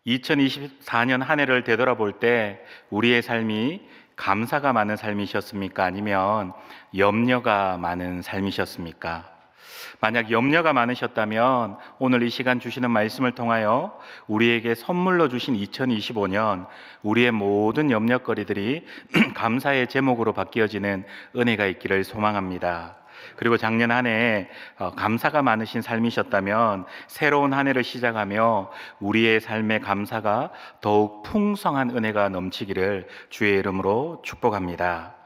2024년 한 해를 되돌아볼 때 우리의 삶이 감사가 많은 삶이셨습니까? 아니면 염려가 많은 삶이셨습니까? 만약 염려가 많으셨다면 오늘 이 시간 주시는 말씀을 통하여 우리에게 선물로 주신 2025년 우리의 모든 염려거리들이 감사의 제목으로 바뀌어지는 은혜가 있기를 소망합니다. 그리고 작년 한 해 감사가 많으신 삶이셨다면 새로운 한 해를 시작하며 우리의 삶의 감사가 더욱 풍성한 은혜가 넘치기를 주의 이름으로 축복합니다.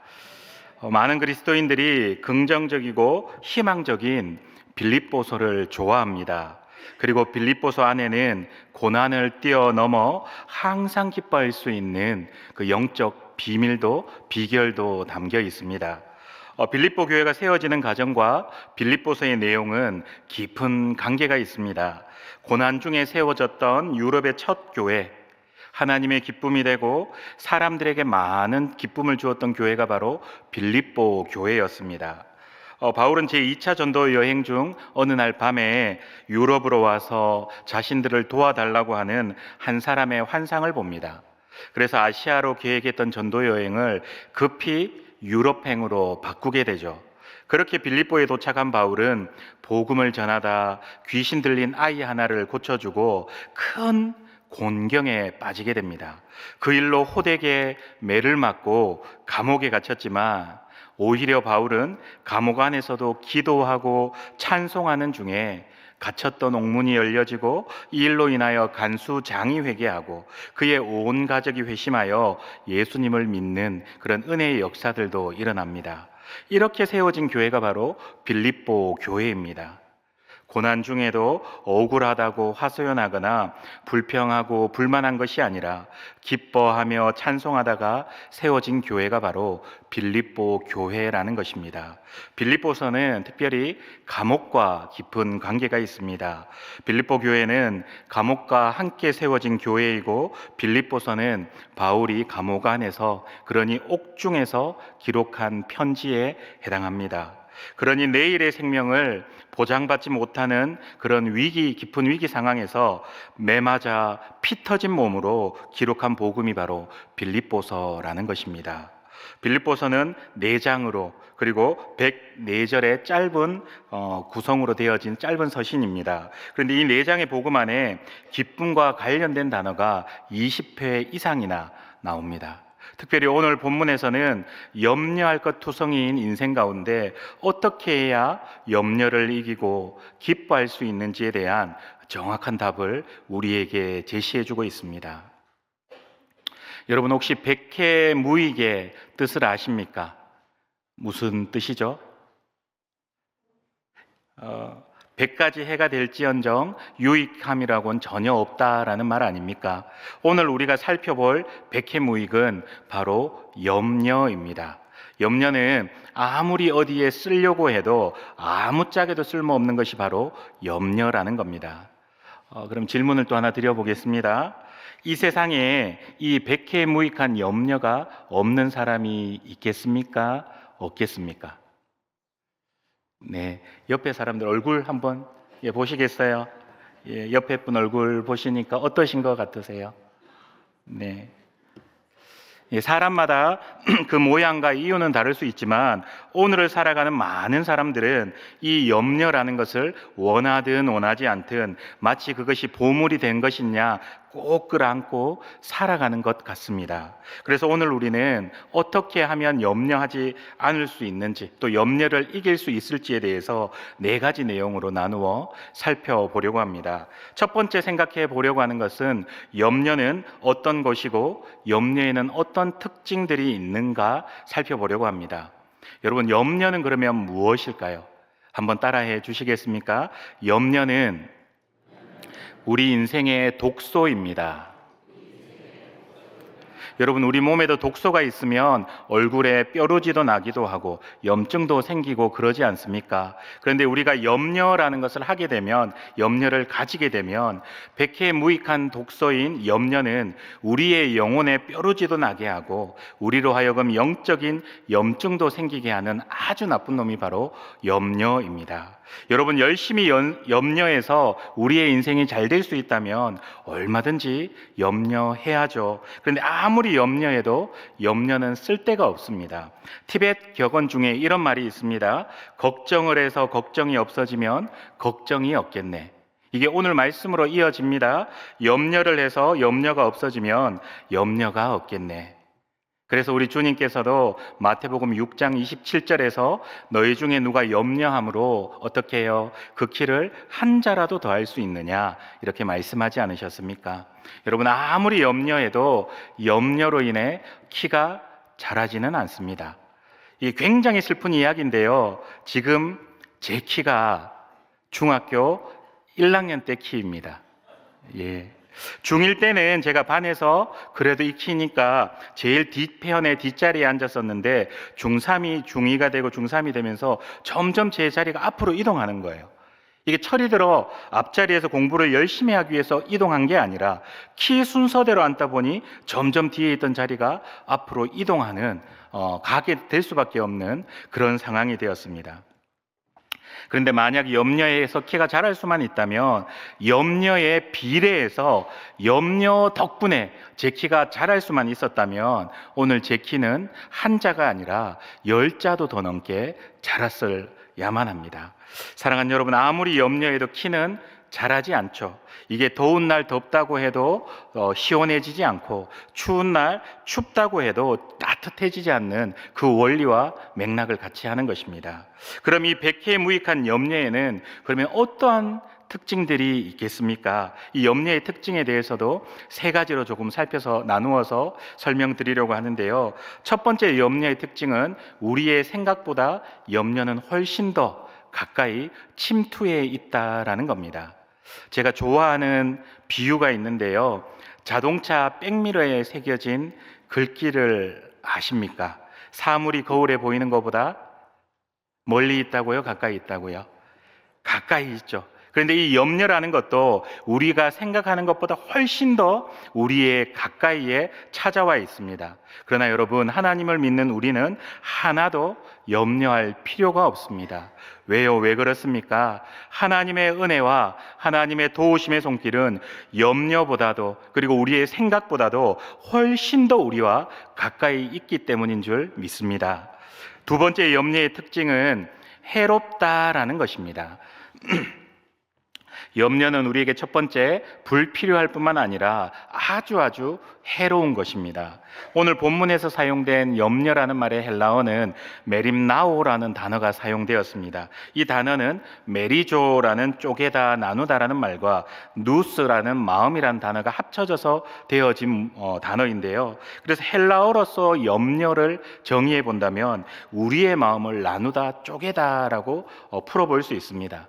많은 그리스도인들이 긍정적이고 희망적인 빌립보서를 좋아합니다. 그리고 빌립보서 안에는 고난을 뛰어넘어 항상 기뻐할 수 있는 그 영적 비결도 담겨 있습니다. 빌립보 교회가 세워지는 과정과 빌립보서의 내용은 깊은 관계가 있습니다. 고난 중에 세워졌던 유럽의 첫 교회, 하나님의 기쁨이 되고 사람들에게 많은 기쁨을 주었던 교회가 바로 빌립보 교회였습니다. 바울은 제2차 전도 여행 중 어느 날 밤에 유럽으로 와서 자신들을 도와달라고 하는 한 사람의 환상을 봅니다. 그래서 아시아로 계획했던 전도 여행을 급히 유럽행으로 바꾸게 되죠. 그렇게 빌립보에 도착한 바울은 복음을 전하다 귀신 들린 아이 하나를 고쳐주고 큰 곤경에 빠지게 됩니다. 그 일로 호되게 매를 맞고 감옥에 갇혔지만 오히려 바울은 감옥 안에서도 기도하고 찬송하는 중에 갇혔던 옥문이 열려지고 이 일로 인하여 간수장이 회개하고 그의 온 가족이 회심하여 예수님을 믿는 그런 은혜의 역사들도 일어납니다. 이렇게 세워진 교회가 바로 빌립보 교회입니다. 고난 중에도 억울하다고 하소연하거나 불평하고 불만한 것이 아니라 기뻐하며 찬송하다가 세워진 교회가 바로 빌립보 교회라는 것입니다. 빌립보서는 특별히 감옥과 깊은 관계가 있습니다. 빌립보 교회는 감옥과 함께 세워진 교회이고 빌립보서는 바울이 감옥 안에서, 그러니 옥중에서 기록한 편지에 해당합니다. 그러니 내일의 생명을 보장받지 못하는 그런 깊은 위기 상황에서 매맞아 피 터진 몸으로 기록한 복음이 바로 빌립보서라는 것입니다. 빌립보서는 4장으로 그리고 104절의 짧은 구성으로 되어진 짧은 서신입니다. 그런데 이 4장의 복음 안에 기쁨과 관련된 단어가 20회 이상이나 나옵니다. 특별히 오늘 본문에서는 염려할 것 투성이인 인생 가운데 어떻게 해야 염려를 이기고 기뻐할 수 있는지에 대한 정확한 답을 우리에게 제시해주고 있습니다. 여러분 혹시 백해무익의 뜻을 아십니까? 무슨 뜻이죠? 100가지 해가 될지언정 유익함이라고는 전혀 없다라는 말 아닙니까? 오늘 우리가 살펴볼 백해무익은 바로 염려입니다. 염려는 아무리 어디에 쓰려고 해도 아무짝에도 쓸모없는 것이 바로 염려라는 겁니다. 그럼 질문을 또 하나 드려보겠습니다. 이 세상에 이 백해무익한 염려가 없는 사람이 있겠습니까? 없겠습니까? 네, 옆에 사람들 얼굴 한번 보시겠어요? 옆에 분 얼굴 보시니까 어떠신 것 같으세요? 네. 사람마다 그 모양과 이유는 다를 수 있지만 오늘을 살아가는 많은 사람들은 이 염려라는 것을 원하든 원하지 않든 마치 그것이 보물이 된 것이냐 꼭 끌어안고 살아가는 것 같습니다. 그래서 오늘 우리는 어떻게 하면 염려하지 않을 수 있는지, 또 염려를 이길 수 있을지에 대해서 4가지 내용으로 나누어 살펴보려고 합니다. 첫 번째 생각해 보려고 하는 것은 염려는 어떤 것이고 염려에는 어떤 특징들이 있는가 살펴보려고 합니다. 여러분, 염려는 그러면 무엇일까요? 한번 따라해 주시겠습니까? 염려는 우리 인생의 독소입니다. 여러분, 우리 몸에도 독소가 있으면 얼굴에 뾰루지도 나기도 하고 염증도 생기고 그러지 않습니까? 그런데 우리가 염려라는 것을 하게 되면, 염려를 가지게 되면 백해무익한 독소인 염려는 우리의 영혼에 뾰루지도 나게 하고 우리로 하여금 영적인 염증도 생기게 하는 아주 나쁜 놈이 바로 염려입니다. 여러분, 열심히 염려해서 우리의 인생이 잘 될 수 있다면 얼마든지 염려해야죠. 그런데 아무리 염려해도 염려는 쓸데가 없습니다. 티벳 격언 중에 이런 말이 있습니다. 걱정을 해서 걱정이 없어지면 걱정이 없겠네. 이게 오늘 말씀으로 이어집니다. 염려를 해서 염려가 없어지면 염려가 없겠네. 그래서 우리 주님께서도 마태복음 6장 27절에서 너희 중에 누가 염려함으로 어떻게 해요? 그 키를 한 자라도 더할 수 있느냐, 이렇게 말씀하지 않으셨습니까? 여러분, 아무리 염려해도 염려로 인해 키가 자라지는 않습니다. 이게 굉장히 슬픈 이야기인데요. 지금 제 키가 중학교 1학년 때 키입니다. 예. 중1 때는 제가 반에서 그래도 이 키니까 제일 뒷편에 뒷자리에 앉았었는데 중3이 중2가 되고 중3이 되면서 점점 제 자리가 앞으로 이동하는 거예요. 이게 철이 들어 앞자리에서 공부를 열심히 하기 위해서 이동한 게 아니라 키 순서대로 앉다 보니 점점 뒤에 있던 자리가 앞으로 이동하는, 가게 될 수밖에 없는 그런 상황이 되었습니다. 그런데 만약 염려에서 키가 자랄 수만 있다면 염려에 비례해서 염려 덕분에 제 키가 자랄 수만 있었다면 오늘 제 키는 한 자가 아니라 10자도 더 넘게 자랐을야만 합니다. 사랑하는 여러분, 아무리 염려해도 키는 자라지 않죠. 이게 더운 날 덥다고 해도 시원해지지 않고 추운 날 춥다고 해도 따뜻해지지 않는 그 원리와 맥락을 같이 하는 것입니다. 그럼 이 백해무익한 염려에는 그러면 어떠한 특징들이 있겠습니까? 이 염려의 특징에 대해서도 세 가지로 조금 살펴서 나누어서 설명드리려고 하는데요. 첫 번째 염려의 특징은 우리의 생각보다 염려는 훨씬 더 가까이 침투해 있다라는 겁니다. 제가 좋아하는 비유가 있는데요. 자동차 백미러에 새겨진 글귀를 아십니까? 사물이 거울에 보이는 것보다 멀리 있다고요? 가까이 있다고요? 가까이 있죠. 그런데 이 염려라는 것도 우리가 생각하는 것보다 훨씬 더 우리의 가까이에 찾아와 있습니다. 그러나 여러분, 하나님을 믿는 우리는 하나도 염려할 필요가 없습니다. 왜요? 왜 그렇습니까? 하나님의 은혜와 하나님의 도우심의 손길은 염려보다도, 그리고 우리의 생각보다도 훨씬 더 우리와 가까이 있기 때문인 줄 믿습니다. 두 번째 염려의 특징은 해롭다라는 것입니다. 염려는 우리에게 첫 번째 불필요할 뿐만 아니라 아주 해로운 것입니다. 오늘 본문에서 사용된 염려라는 말의 헬라어는 메림나오라는 단어가 사용되었습니다. 이 단어는 메리조라는 쪼개다, 나누다라는 말과 누스라는 마음이라는 단어가 합쳐져서 되어진 단어인데요. 그래서 헬라어로서 염려를 정의해 본다면 우리의 마음을 나누다, 쪼개다라고 풀어볼 수 있습니다.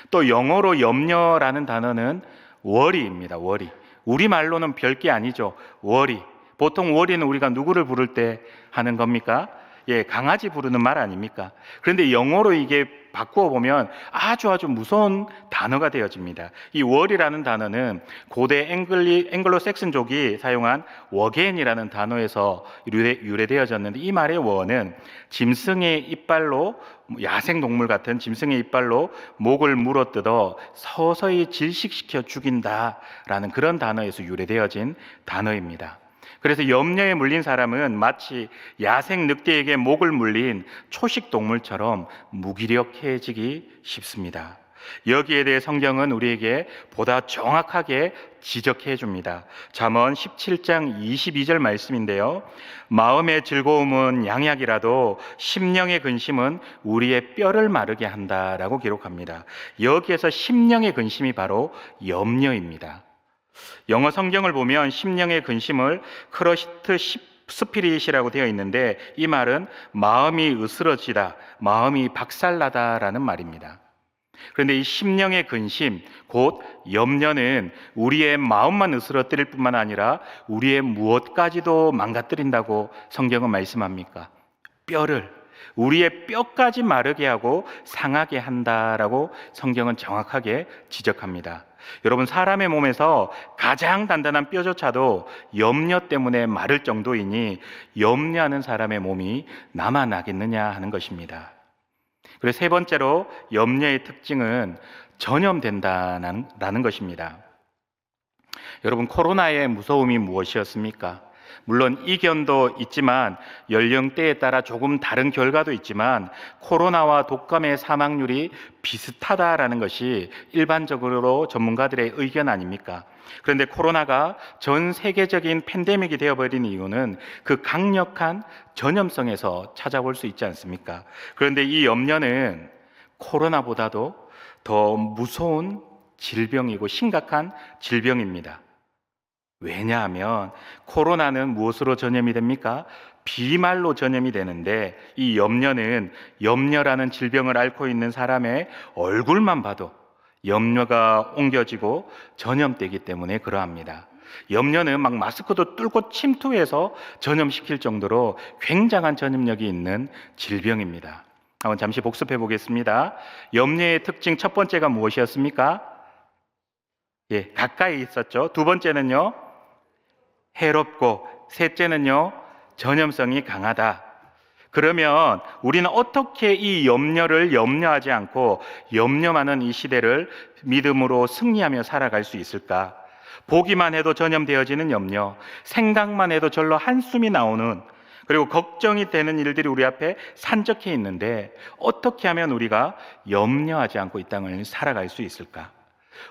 또 영어로 염려라는 단어는 worry입니다. worry. 우리말로는 별게 아니죠. worry. 보통 worry는 우리가 누구를 부를 때 하는 겁니까? 예, 강아지 부르는 말 아닙니까? 그런데 영어로 이게 바꾸어 보면 아주 무서운 단어가 되어집니다. 이 worry라는 단어는 고대 앵글로 섹슨족이 사용한 워겐이라는 단어에서 유래되어졌는데, 이 말의 워는 짐승의 이빨로, 야생동물 같은 짐승의 이빨로 목을 물어뜯어 서서히 질식시켜 죽인다라는 그런 단어에서 유래되어진 단어입니다. 그래서 염려에 물린 사람은 마치 야생 늑대에게 목을 물린 초식 동물처럼 무기력해지기 쉽습니다. 여기에 대해 성경은 우리에게 보다 정확하게 지적해 줍니다. 잠언 17장 22절 말씀인데요. 마음의 즐거움은 양약이라도 심령의 근심은 우리의 뼈를 마르게 한다라고 기록합니다. 여기에서 심령의 근심이 바로 염려입니다. 영어 성경을 보면 심령의 근심을 크러시트 스피릿이라고 되어 있는데, 이 말은 마음이 으스러지다, 마음이 박살나다라는 말입니다. 그런데 이 심령의 근심, 곧 염려는 우리의 마음만 으스러뜨릴 뿐만 아니라 우리의 무엇까지도 망가뜨린다고 성경은 말씀합니까? 우리의 뼈까지 마르게 하고 상하게 한다라고 성경은 정확하게 지적합니다. 여러분, 사람의 몸에서 가장 단단한 뼈조차도 염려 때문에 마를 정도이니 염려하는 사람의 몸이 남아나겠느냐 하는 것입니다. 그리고 세 번째로 염려의 특징은 전염된다는 것입니다. 여러분, 코로나의 무서움이 무엇이었습니까? 물론 이견도 있지만 연령대에 따라 조금 다른 결과도 있지만 코로나와 독감의 사망률이 비슷하다라는 것이 일반적으로 전문가들의 의견 아닙니까? 그런데 코로나가 전 세계적인 팬데믹이 되어버린 이유는 그 강력한 전염성에서 찾아볼 수 있지 않습니까? 그런데 이 염려는 코로나보다도 더 무서운 질병이고 심각한 질병입니다. 왜냐하면 코로나는 무엇으로 전염이 됩니까? 비말로 전염이 되는데 이 염려는 염려라는 질병을 앓고 있는 사람의 얼굴만 봐도 염려가 옮겨지고 전염되기 때문에 그러합니다. 염려는 막 마스크도 뚫고 침투해서 전염시킬 정도로 굉장한 전염력이 있는 질병입니다. 한번 잠시 복습해 보겠습니다. 염려의 특징 첫 번째가 무엇이었습니까? 가까이 있었죠. 두 번째는요, 해롭고, 셋째는요, 전염성이 강하다. 그러면 우리는 어떻게 이 염려를 염려하지 않고 염려 많은 이 시대를 믿음으로 승리하며 살아갈 수 있을까? 보기만 해도 전염되어지는 염려, 생각만 해도 절로 한숨이 나오는, 그리고 걱정이 되는 일들이 우리 앞에 산적해 있는데 어떻게 하면 우리가 염려하지 않고 이 땅을 살아갈 수 있을까?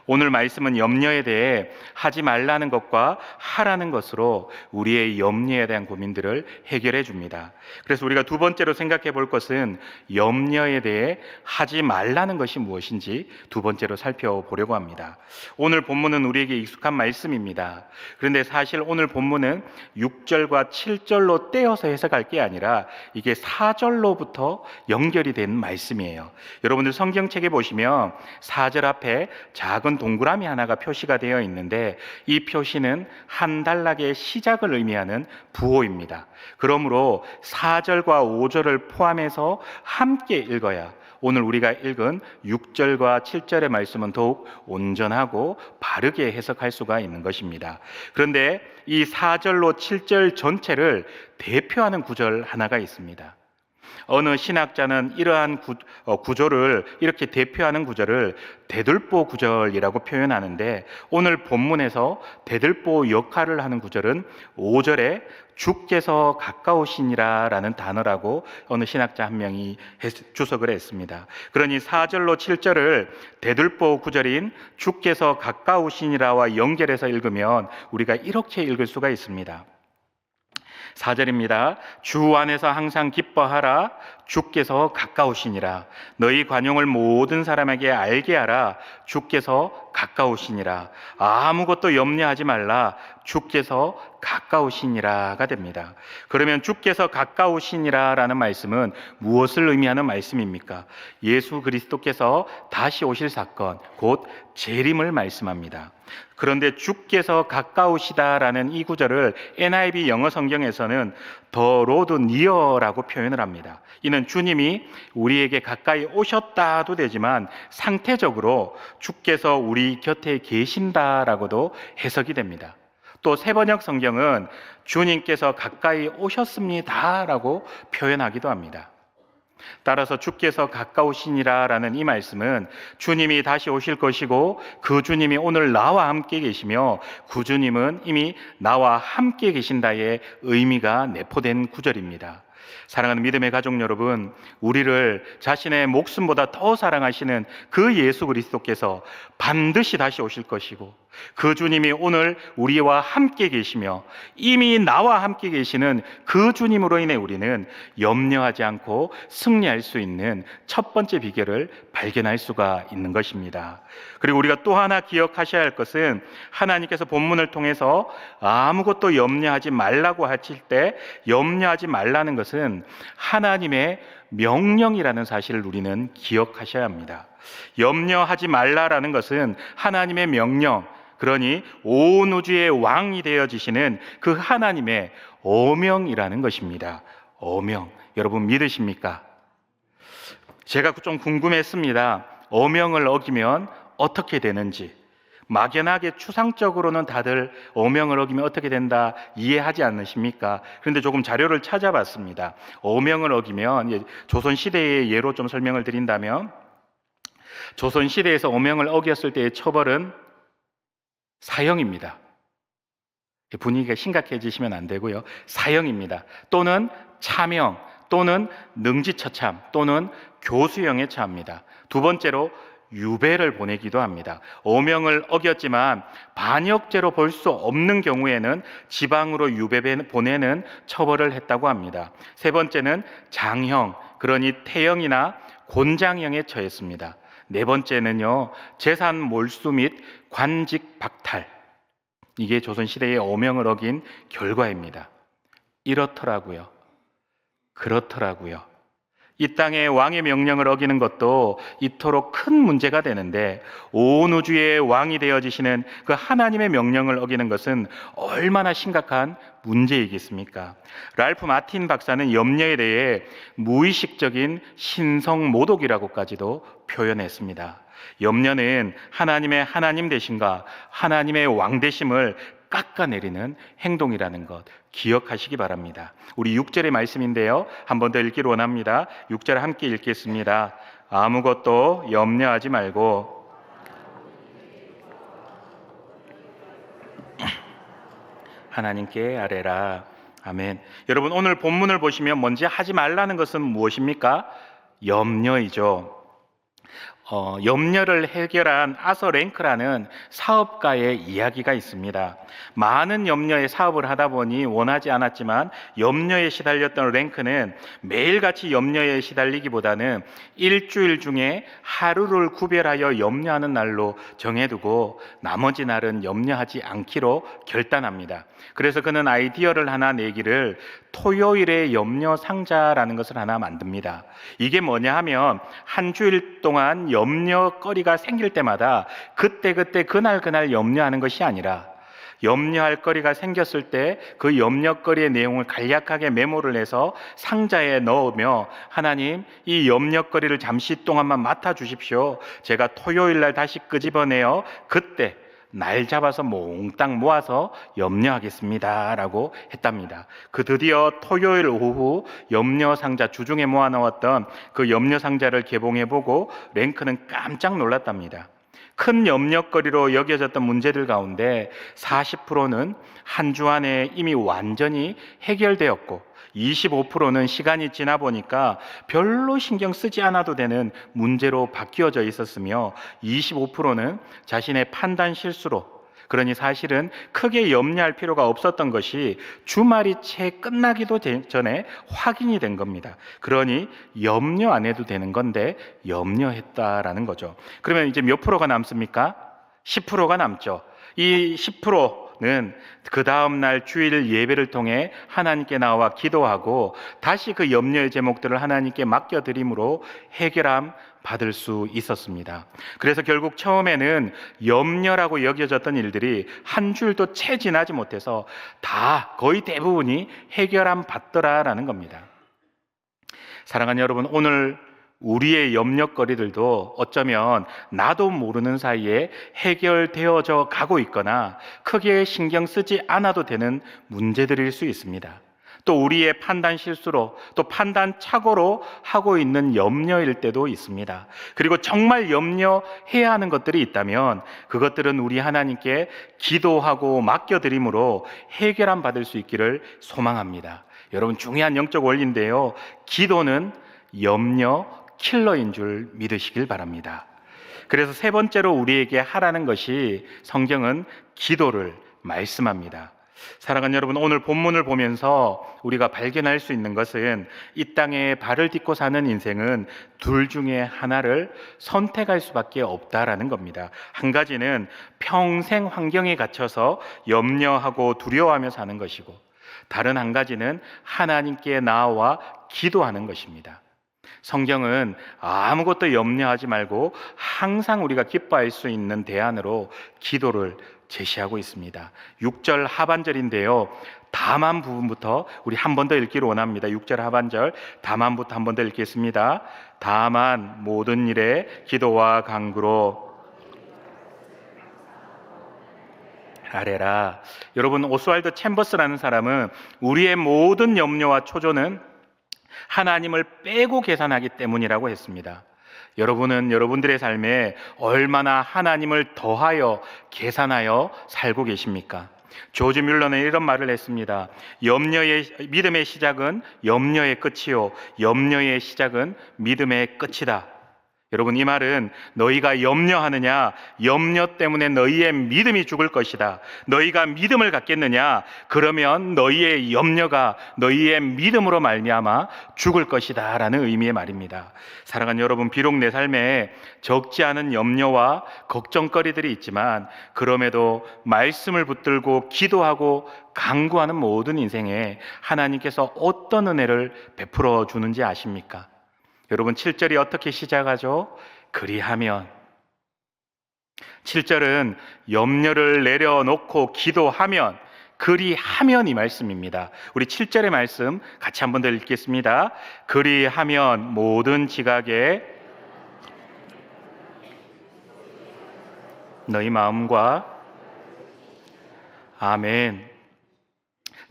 오늘 말씀은 염려에 대해 하지 말라는 것과 하라는 것으로 우리의 염려에 대한 고민들을 해결해 줍니다. 그래서 우리가 두 번째로 생각해 볼 것은 염려에 대해 하지 말라는 것이 무엇인지 두 번째로 살펴보려고 합니다. 오늘 본문은 우리에게 익숙한 말씀입니다. 그런데 사실 오늘 본문은 6절과 7절로 떼어서 해석할 게 아니라 이게 4절로부터 연결이 된 말씀이에요. 여러분들 성경책에 보시면 4절 앞에 작은 동그라미 하나가 표시가 되어 있는데 이 표시는 한 단락의 시작을 의미하는 부호입니다. 그러므로 4절과 5절을 포함해서 함께 읽어야 오늘 우리가 읽은 6절과 7절의 말씀은 더욱 온전하고 바르게 해석할 수가 있는 것입니다. 그런데 이 4절로 7절 전체를 대표하는 구절 하나가 있습니다. 어느 신학자는 이러한 구조를 이렇게 대표하는 구절을 대들보 구절이라고 표현하는데 오늘 본문에서 대들보 역할을 하는 구절은 5절에 주께서 가까우시니라 라는 단어라고 어느 신학자 한 명이 주석을 했습니다. 그러니 4절로 7절을 대들보 구절인 주께서 가까우시니라와 연결해서 읽으면 우리가 이렇게 읽을 수가 있습니다. 4절입니다. 주 안에서 항상 기뻐하라. 주께서 가까우시니라. 너희 관용을 모든 사람에게 알게 하라. 주께서 가까우시니라. 아무것도 염려하지 말라. 주께서 가까우시니라가 됩니다. 그러면 주께서 가까우시니라 라는 말씀은 무엇을 의미하는 말씀입니까? 예수 그리스도께서 다시 오실 사건, 곧 재림을 말씀합니다. 그런데 주께서 가까우시다라는 이 구절을 NIV 영어 성경에서는 The Lord Near라고 표현을 합니다. 이는 주님이 우리에게 가까이 오셨다도 되지만 상태적으로 주께서 우리 곁에 계신다라고도 해석이 됩니다. 또 세번역 성경은 주님께서 가까이 오셨습니다라고 표현하기도 합니다. 따라서 주께서 가까우시니라 라는 이 말씀은 주님이 다시 오실 것이고 그 주님이 오늘 나와 함께 계시며 그 주님은 이미 나와 함께 계신다의 의미가 내포된 구절입니다. 사랑하는 믿음의 가족 여러분, 우리를 자신의 목숨보다 더 사랑하시는 그 예수 그리스도께서 반드시 다시 오실 것이고 그 주님이 오늘 우리와 함께 계시며 이미 나와 함께 계시는 그 주님으로 인해 우리는 염려하지 않고 승리할 수 있는 첫 번째 비결을 발견할 수가 있는 것입니다. 그리고 우리가 또 하나 기억하셔야 할 것은 하나님께서 본문을 통해서 아무것도 염려하지 말라고 하실 때 염려하지 말라는 것은 하나님의 명령이라는 사실을 우리는 기억하셔야 합니다. 염려하지 말라라는 것은 하나님의 명령, 그러니 온 우주의 왕이 되어지시는 그 하나님의 어명이라는 것입니다. 어명, 여러분 믿으십니까? 제가 좀 궁금했습니다. 어명을 어기면 어떻게 되는지. 막연하게 추상적으로는 다들 어명을 어기면 어떻게 된다 이해하지 않으십니까? 그런데 조금 자료를 찾아봤습니다. 어명을 어기면, 조선시대의 예로 좀 설명을 드린다면, 조선시대에서 어명을 어겼을 때의 처벌은 사형입니다. 분위기가 심각해지시면 안 되고요. 사형입니다. 또는 차명, 또는 능지처참, 또는 교수형에 처합니다. 두 번째로 유배를 보내기도 합니다. 어명을 어겼지만 반역죄로 볼 수 없는 경우에는 지방으로 유배 보내는 처벌을 했다고 합니다. 세 번째는 장형, 그러니 태형이나 곤장형에 처했습니다. 네 번째는요, 재산 몰수 및 관직 박탈. 이게 조선시대의 어명을 어긴 결과입니다. 이렇더라고요. 그렇더라고요. 이 땅의 왕의 명령을 어기는 것도 이토록 큰 문제가 되는데, 온 우주의 왕이 되어지시는 그 하나님의 명령을 어기는 것은 얼마나 심각한 문제이겠습니까? 랄프 마틴 박사는 염려에 대해 무의식적인 신성모독이라고까지도 표현했습니다. 염려는 하나님의 하나님 되심과 하나님의 왕 되심을 깎아내리는 행동이라는 것 기억하시기 바랍니다. 우리 6절의 말씀인데요, 한 번 더 읽기를 원합니다. 6절 함께 읽겠습니다. 아무것도 염려하지 말고 하나님께 아뢰라. 아멘. 여러분, 오늘 본문을 보시면 먼저 하지 말라는 것은 무엇입니까? 염려이죠. 염려를 해결한 아서 랭크라는 사업가의 이야기가 있습니다. 많은 염려의 사업을 하다 보니 원하지 않았지만 염려에 시달렸던 랭크는 매일같이 염려에 시달리기보다는 일주일 중에 하루를 구별하여 염려하는 날로 정해두고 나머지 날은 염려하지 않기로 결단합니다. 그래서 그는 아이디어를 하나 내기를 토요일의 염려 상자라는 것을 하나 만듭니다. 이게 뭐냐 하면 한 주일 동안 염려거리가 생길 때마다 그때 그날 염려하는 것이 아니라, 염려할 거리가 생겼을 때 그 염려거리의 내용을 간략하게 메모를 해서 상자에 넣으며, 하나님, 이 염려거리를 잠시 동안만 맡아주십시오. 제가 토요일 날 다시 끄집어내어 그때 날 잡아서 몽땅 모아서 염려하겠습니다 라고 했답니다. 그 드디어 토요일 오후 염려상자, 주중에 모아놓았던 그 염려상자를 개봉해보고 랭크는 깜짝 놀랐답니다. 큰 염려거리로 여겨졌던 문제들 가운데 40%는 한 주 안에 이미 완전히 해결되었고, 25%는 시간이 지나 보니까 별로 신경 쓰지 않아도 되는 문제로 바뀌어져 있었으며, 25%는 자신의 판단 실수로, 그러니 사실은 크게 염려할 필요가 없었던 것이 주말이 채 끝나기도 전에 확인이 된 겁니다. 그러니 염려 안 해도 되는 건데 염려했다라는 거죠. 그러면 이제 몇 프로가 남습니까? 10%가 남죠. 이 10%는 그 다음 날 주일 예배를 통해 하나님께 나와 기도하고 다시 그 염려의 제목들을 하나님께 맡겨드림으로 해결함 받을 수 있었습니다. 그래서 결국 처음에는 염려라고 여겨졌던 일들이 한 주일도 채 지나지 못해서 다 거의 대부분이 해결함 받더라라는 겁니다. 사랑하는 여러분, 오늘 우리의 염려거리들도 어쩌면 나도 모르는 사이에 해결되어져 가고 있거나 크게 신경 쓰지 않아도 되는 문제들일 수 있습니다. 또 우리의 판단 실수로, 또 판단 착오로 하고 있는 염려일 때도 있습니다. 그리고 정말 염려해야 하는 것들이 있다면 그것들은 우리 하나님께 기도하고 맡겨드림으로 해결함 받을 수 있기를 소망합니다. 여러분, 중요한 영적 원리인데요, 기도는 염려 킬러인 줄 믿으시길 바랍니다. 그래서 세 번째로 우리에게 하라는 것이, 성경은 기도를 말씀합니다. 사랑하는 여러분, 오늘 본문을 보면서 우리가 발견할 수 있는 것은 이 땅에 발을 딛고 사는 인생은 둘 중에 하나를 선택할 수밖에 없다라는 겁니다. 한 가지는 평생 환경에 갇혀서 염려하고 두려워하며 사는 것이고, 다른 한 가지는 하나님께 나아와 기도하는 것입니다. 성경은 아무것도 염려하지 말고 항상 우리가 기뻐할 수 있는 대안으로 기도를 제시하고 있습니다. 6절 하반절인데요. 다만 부분부터 우리 한 번 더 읽기를 원합니다. 6절 하반절 다만부터 한 번 더 읽겠습니다. 다만 모든 일에 기도와 간구로 아뢰라. 여러분, 오스왈드 챔버스라는 사람은 우리의 모든 염려와 초조는 하나님을 빼고 계산하기 때문이라고 했습니다. 여러분은 여러분들의 삶에 얼마나 하나님을 더하여 계산하여 살고 계십니까? 조지 뮬러는 이런 말을 했습니다. 믿음의 시작은 염려의 끝이요, 염려의 시작은 믿음의 끝이다. 여러분, 이 말은 너희가 염려하느냐, 염려 때문에 너희의 믿음이 죽을 것이다. 너희가 믿음을 갖겠느냐, 그러면 너희의 염려가 너희의 믿음으로 말미암아 죽을 것이다 라는 의미의 말입니다. 사랑하는 여러분, 비록 내 삶에 적지 않은 염려와 걱정거리들이 있지만 그럼에도 말씀을 붙들고 기도하고 간구하는 모든 인생에 하나님께서 어떤 은혜를 베풀어 주는지 아십니까? 여러분, 7절이 어떻게 시작하죠? 그리하면. 7절은 염려를 내려놓고 기도하면, 그리하면 이 말씀입니다. 우리 7절의 말씀 같이 한 번 더 읽겠습니다. 그리하면 모든 지각에 너희 마음과 아멘.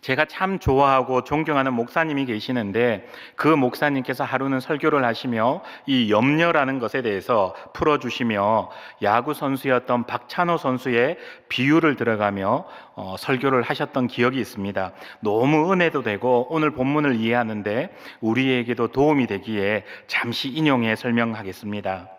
제가 참 좋아하고 존경하는 목사님이 계시는데 그 목사님께서 하루는 설교를 하시며 이 염려라는 것에 대해서 풀어주시며 야구 선수였던 박찬호 선수의 비유를 들어가며 설교를 하셨던 기억이 있습니다. 너무 은혜도 되고 오늘 본문을 이해하는데 우리에게도 도움이 되기에 잠시 인용해 설명하겠습니다.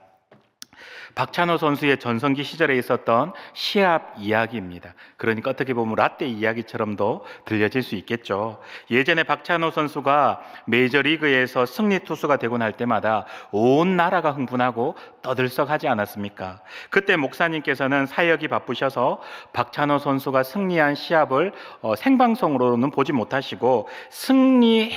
박찬호 선수의 전성기 시절에 있었던 시합 이야기입니다. 그러니까 어떻게 보면 라떼 이야기처럼도 들려질 수 있겠죠. 예전에 박찬호 선수가 메이저리그에서 승리 투수가 되고 날 때마다 온 나라가 흥분하고 떠들썩하지 않았습니까? 그때 목사님께서는 사역이 바쁘셔서 박찬호 선수가 승리한 시합을 생방송으로는 보지 못하시고 승리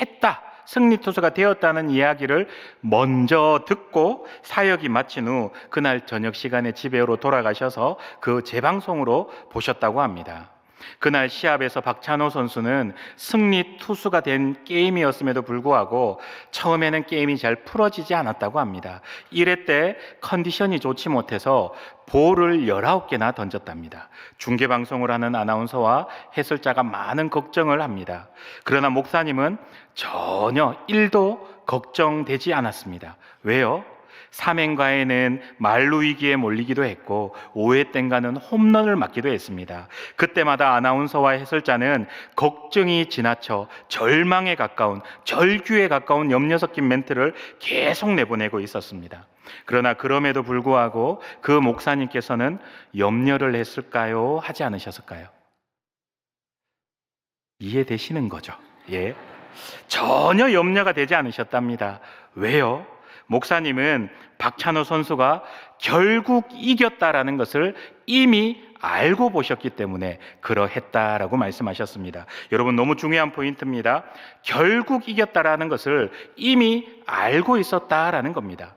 투수가 되었다는 이야기를 먼저 듣고 사역이 마친 후 그날 저녁 시간에 집으로 돌아가셔서 그 재방송으로 보셨다고 합니다. 그날 시합에서 박찬호 선수는 승리 투수가 된 게임이었음에도 불구하고 처음에는 게임이 잘 풀어지지 않았다고 합니다. 1회 때 컨디션이 좋지 못해서 볼을 19개나 던졌답니다. 중계방송을 하는 아나운서와 해설자가 많은 걱정을 합니다. 그러나 목사님은 전혀 1도 걱정되지 않았습니다. 왜요? 3회인가에는 만루 위기에 몰리기도 했고 5회 땐가는 홈런을 맞기도 했습니다. 그때마다 아나운서와 해설자는 걱정이 지나쳐 절망에 가까운, 절규에 가까운 염려 섞인 멘트를 계속 내보내고 있었습니다. 그러나 그럼에도 불구하고 그 목사님께서는 염려를 했을까요? 하지 않으셨을까요? 이해되시는 거죠? 예. 전혀 염려가 되지 않으셨답니다. 왜요? 목사님은 박찬호 선수가 결국 이겼다라는 것을 이미 알고 보셨기 때문에 그러했다라고 말씀하셨습니다. 여러분, 너무 중요한 포인트입니다. 결국 이겼다라는 것을 이미 알고 있었다라는 겁니다.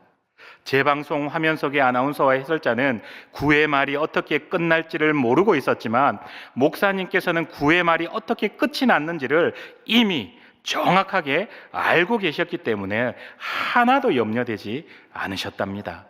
재방송 화면 속의 아나운서와 해설자는 9회 말이 어떻게 끝날지를 모르고 있었지만 목사님께서는 9회 말이 어떻게 끝이 났는지를 이미 정확하게 알고 계셨기 때문에 하나도 염려되지 않으셨답니다.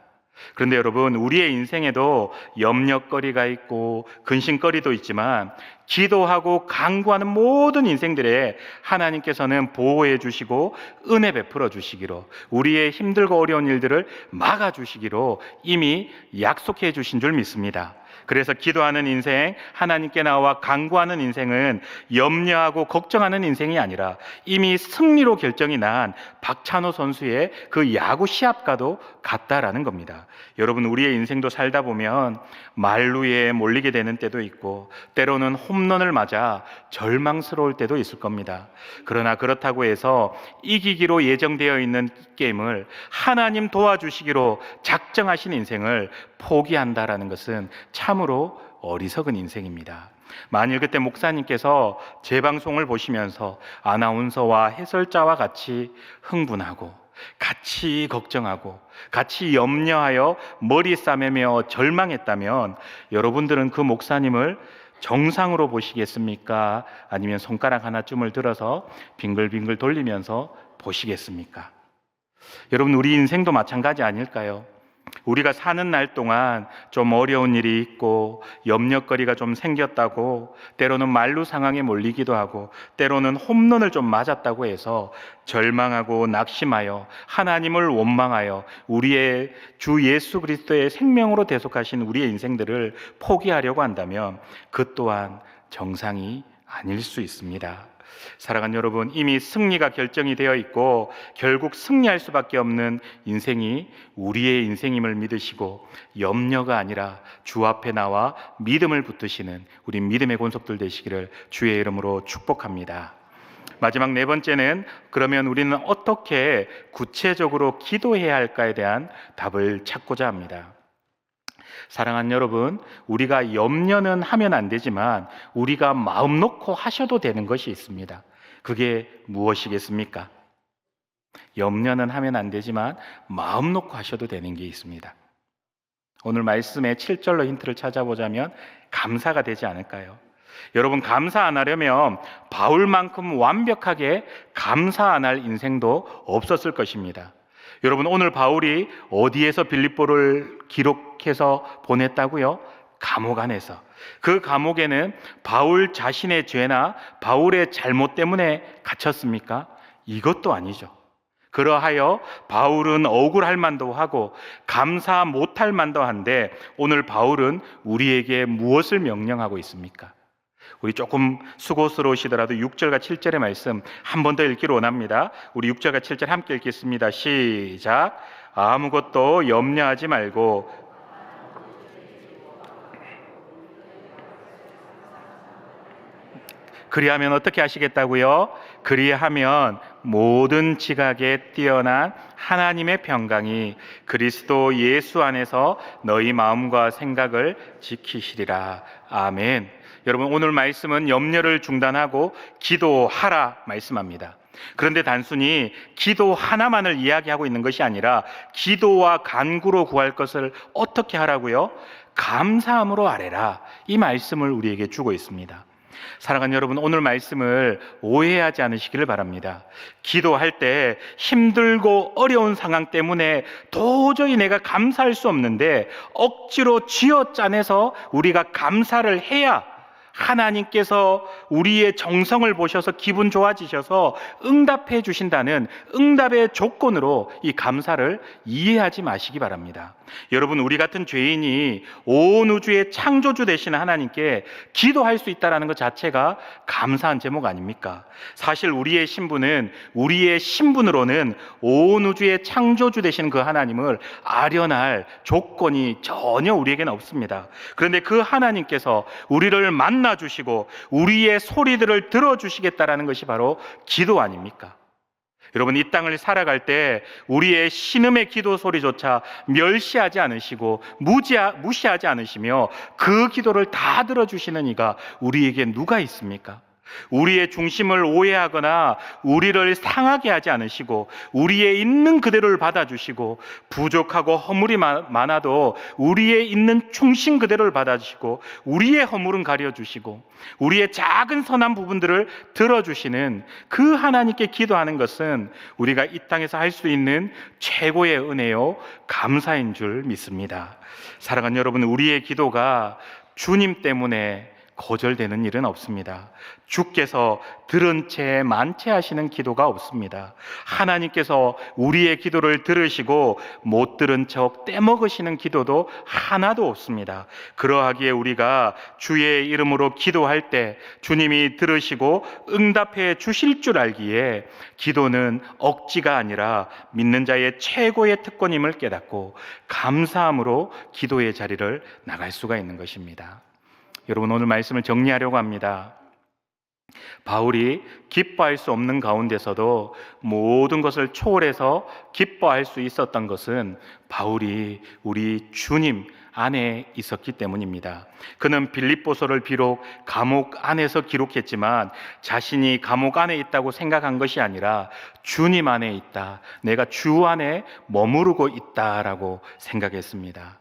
그런데 여러분, 우리의 인생에도 염려거리가 있고 근심거리도 있지만 기도하고 간구하는 모든 인생들에 하나님께서는 보호해 주시고 은혜 베풀어 주시기로, 우리의 힘들고 어려운 일들을 막아 주시기로 이미 약속해 주신 줄 믿습니다. 그래서 기도하는 인생, 하나님께 나와 간구하는 인생은 염려하고 걱정하는 인생이 아니라 이미 승리로 결정이 난 박찬호 선수의 그 야구 시합과도 같다라는 겁니다. 여러분, 우리의 인생도 살다 보면 만루에 몰리게 되는 때도 있고 때로는 홈런을 맞아 절망스러울 때도 있을 겁니다. 그러나 그렇다고 해서 이기기로 예정되어 있는 게임을 하나님 도와주시기로 작정하신 인생을 포기한다라는 것은 참으로 어리석은 인생입니다. 만일 그때 목사님께서 재방송을 보시면서 아나운서와 해설자와 같이 흥분하고 같이 걱정하고 같이 염려하여 머리 싸매며 절망했다면 여러분들은 그 목사님을 정상으로 보시겠습니까? 아니면 손가락 하나쯤을 들어서 빙글빙글 돌리면서 보시겠습니까? 여러분, 우리 인생도 마찬가지 아닐까요? 우리가 사는 날 동안 좀 어려운 일이 있고 염려거리가 좀 생겼다고, 때로는 만루 상황에 몰리기도 하고 때로는 홈런을 좀 맞았다고 해서 절망하고 낙심하여 하나님을 원망하여 우리의 주 예수 그리스도의 생명으로 대속하신 우리의 인생들을 포기하려고 한다면 그 또한 정상이 아닐 수 있습니다. 사랑하는 여러분, 이미 승리가 결정이 되어 있고 결국 승리할 수밖에 없는 인생이 우리의 인생임을 믿으시고 염려가 아니라 주 앞에 나와 믿음을 붙드시는 우리 믿음의 권속들 되시기를 주의 이름으로 축복합니다. 마지막 네 번째는, 그러면 우리는 어떻게 구체적으로 기도해야 할까에 대한 답을 찾고자 합니다. 사랑하는 여러분, 우리가 염려는 하면 안 되지만 우리가 마음 놓고 하셔도 되는 것이 있습니다. 그게 무엇이겠습니까? 염려는 하면 안 되지만 마음 놓고 하셔도 되는 게 있습니다. 오늘 말씀의 7절로 힌트를 찾아보자면 감사가 되지 않을까요? 여러분, 감사 안 하려면 바울만큼 완벽하게 감사 안 할 인생도 없었을 것입니다. 여러분, 오늘 바울이 어디에서 빌립보를 기록해서 보냈다고요? 감옥 안에서. 그 감옥에는 바울 자신의 죄나 바울의 잘못 때문에 갇혔습니까? 이것도 아니죠. 그러하여 바울은 억울할 만도 하고 감사 못할 만도 한데, 오늘 바울은 우리에게 무엇을 명령하고 있습니까? 우리 조금 수고스러우시더라도 6절과 7절의 말씀 한 번 더 읽기를 원합니다. 우리 6절과 7절 함께 읽겠습니다. 시작. 아무것도 염려하지 말고 그리하면 어떻게 하시겠다고요? 그리하면 모든 지각에 뛰어난 하나님의 평강이 그리스도 예수 안에서 너희 마음과 생각을 지키시리라. 아멘. 여러분, 오늘 말씀은 염려를 중단하고 기도하라 말씀합니다. 그런데 단순히 기도 하나만을 이야기하고 있는 것이 아니라 기도와 간구로 구할 것을 어떻게 하라고요? 감사함으로 아뢰라. 이 말씀을 우리에게 주고 있습니다. 사랑하는 여러분, 오늘 말씀을 오해하지 않으시기를 바랍니다. 기도할 때 힘들고 어려운 상황 때문에 도저히 내가 감사할 수 없는데 억지로 쥐어짜내서 우리가 감사를 해야 하나님께서 우리의 정성을 보셔서 기분 좋아지셔서 응답해 주신다는 응답의 조건으로 이 감사를 이해하지 마시기 바랍니다. 여러분, 우리 같은 죄인이 온 우주의 창조주 되시는 하나님께 기도할 수 있다는 것 자체가 감사한 제목 아닙니까? 사실 우리의 신분으로는 온 우주의 창조주 되시는 그 하나님을 아련할 조건이 전혀 우리에게는 없습니다. 그런데 그 하나님께서 우리를 만나 주시고 우리의 소리들을 들어주시겠다라는 것이 바로 기도 아닙니까? 여러분, 이 땅을 살아갈 때 우리의 신음의 기도 소리조차 멸시하지 않으시고 무시하지 않으시며 그 기도를 다 들어주시는 이가 우리에게 누가 있습니까? 우리의 중심을 오해하거나 우리를 상하게 하지 않으시고 우리의 있는 그대로를 받아주시고 부족하고 허물이 많아도 우리의 있는 충신 그대로를 받아주시고 우리의 허물은 가려주시고 우리의 작은 선한 부분들을 들어주시는 그 하나님께 기도하는 것은 우리가 이 땅에서 할 수 있는 최고의 은혜요 감사인 줄 믿습니다. 사랑하는 여러분, 우리의 기도가 주님 때문에 거절되는 일은 없습니다. 주께서 들은 채 만체하시는 기도가 없습니다. 하나님께서 우리의 기도를 들으시고 못 들은 척 떼먹으시는 기도도 하나도 없습니다. 그러하기에 우리가 주의 이름으로 기도할 때 주님이 들으시고 응답해 주실 줄 알기에 기도는 억지가 아니라 믿는 자의 최고의 특권임을 깨닫고 감사함으로 기도의 자리를 나갈 수가 있는 것입니다. 여러분, 오늘 말씀을 정리하려고 합니다. 바울이 기뻐할 수 없는 가운데서도 모든 것을 초월해서 기뻐할 수 있었던 것은 바울이 우리 주님 안에 있었기 때문입니다. 그는 빌립보서를 비록 감옥 안에서 기록했지만 자신이 감옥 안에 있다고 생각한 것이 아니라 주님 안에 있다, 내가 주 안에 머무르고 있다라고 생각했습니다.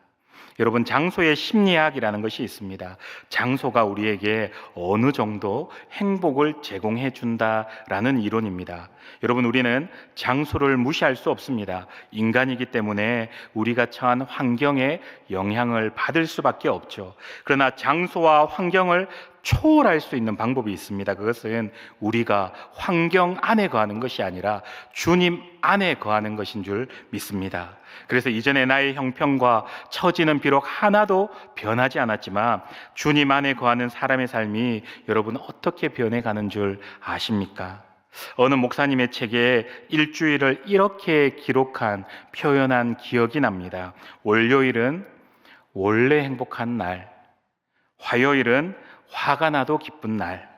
여러분, 장소의 심리학이라는 것이 있습니다. 장소가 우리에게 어느 정도 행복을 제공해 준다라는 이론입니다. 여러분, 우리는 장소를 무시할 수 없습니다. 인간이기 때문에 우리가 처한 환경에 영향을 받을 수밖에 없죠. 그러나 장소와 환경을 초월할 수 있는 방법이 있습니다. 그것은 우리가 환경 안에 거하는 것이 아니라 주님 안에 거하는 것인 줄 믿습니다. 그래서 이전에 나의 형편과 처지는 비록 하나도 변하지 않았지만 주님 안에 거하는 사람의 삶이 여러분 어떻게 변해가는 줄 아십니까? 어느 목사님의 책에 일주일을 이렇게 기록한, 표현한 기억이 납니다. 월요일은 원래 행복한 날, 화요일은 화가 나도 기쁜 날,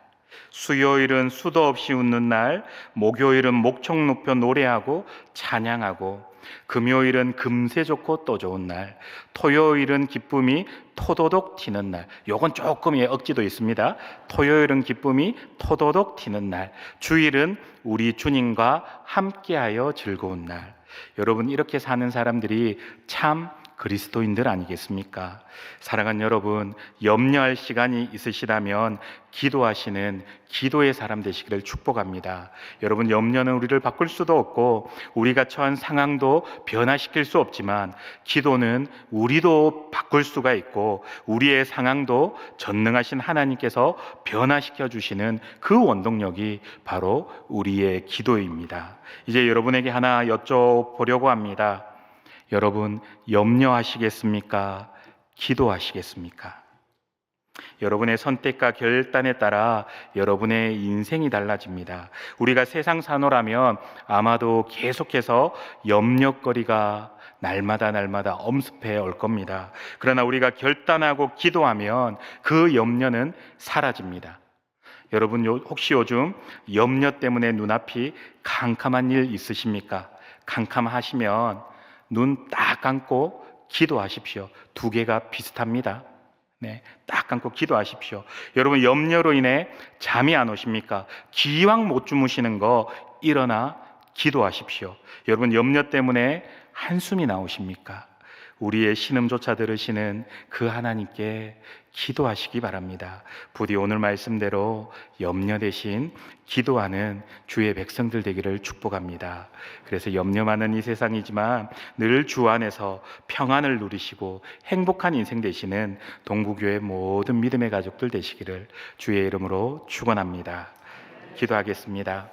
수요일은 수도 없이 웃는 날, 목요일은 목청 높여 노래하고 찬양하고, 금요일은 금세 좋고 또 좋은 날, 토요일은 기쁨이 토도독 튀는 날. 요건 조금 억지도 있습니다. 토요일은 기쁨이 토도독 튀는 날, 주일은 우리 주님과 함께하여 즐거운 날. 여러분, 이렇게 사는 사람들이 참 그리스도인들 아니겠습니까? 사랑하는 여러분, 염려할 시간이 있으시다면 기도하시는 기도의 사람 되시기를 축복합니다. 여러분, 염려는 우리를 바꿀 수도 없고 우리가 처한 상황도 변화시킬 수 없지만 기도는 우리도 바꿀 수가 있고 우리의 상황도 전능하신 하나님께서 변화시켜 주시는 그 원동력이 바로 우리의 기도입니다. 이제 여러분에게 하나 여쭤보려고 합니다. 여러분, 염려하시겠습니까? 기도하시겠습니까? 여러분의 선택과 결단에 따라 여러분의 인생이 달라집니다. 우리가 세상 산호라면 아마도 계속해서 염려거리가 날마다 엄습해 올 겁니다. 그러나 우리가 결단하고 기도하면 그 염려는 사라집니다. 여러분, 혹시 요즘 염려 때문에 눈앞이 캄캄한 일 있으십니까? 캄캄하시면 눈 딱 감고 기도하십시오. 두 개가 비슷합니다. 네, 딱 감고 기도하십시오. 여러분, 염려로 인해 잠이 안 오십니까? 기왕 못 주무시는 거 일어나 기도하십시오. 여러분, 염려 때문에 한숨이 나오십니까? 우리의 신음조차 들으시는 그 하나님께 기도하시기 바랍니다. 부디 오늘 말씀대로 염려 대신 기도하는 주의 백성들 되기를 축복합니다. 그래서 염려 많은 이 세상이지만 늘 주 안에서 평안을 누리시고 행복한 인생 되시는 동구교회 모든 믿음의 가족들 되시기를 주의 이름으로 축원합니다. 기도하겠습니다.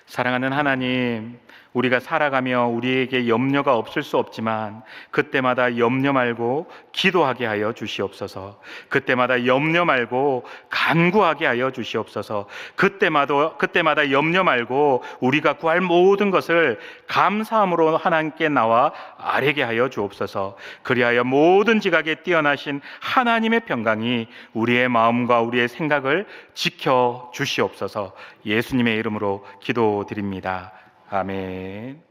사랑하는 하나님, 우리가 살아가며 우리에게 염려가 없을 수 없지만 그때마다 염려 말고 기도하게 하여 주시옵소서. 그때마다 염려 말고 간구하게 하여 주시옵소서. 그때마다 염려 말고 우리가 구할 모든 것을 감사함으로 하나님께 나와 아뢰게 하여 주옵소서. 그리하여 모든 지각에 뛰어나신 하나님의 평강이 우리의 마음과 우리의 생각을 지켜 주시옵소서. 예수님의 이름으로 기도드립니다. 아멘.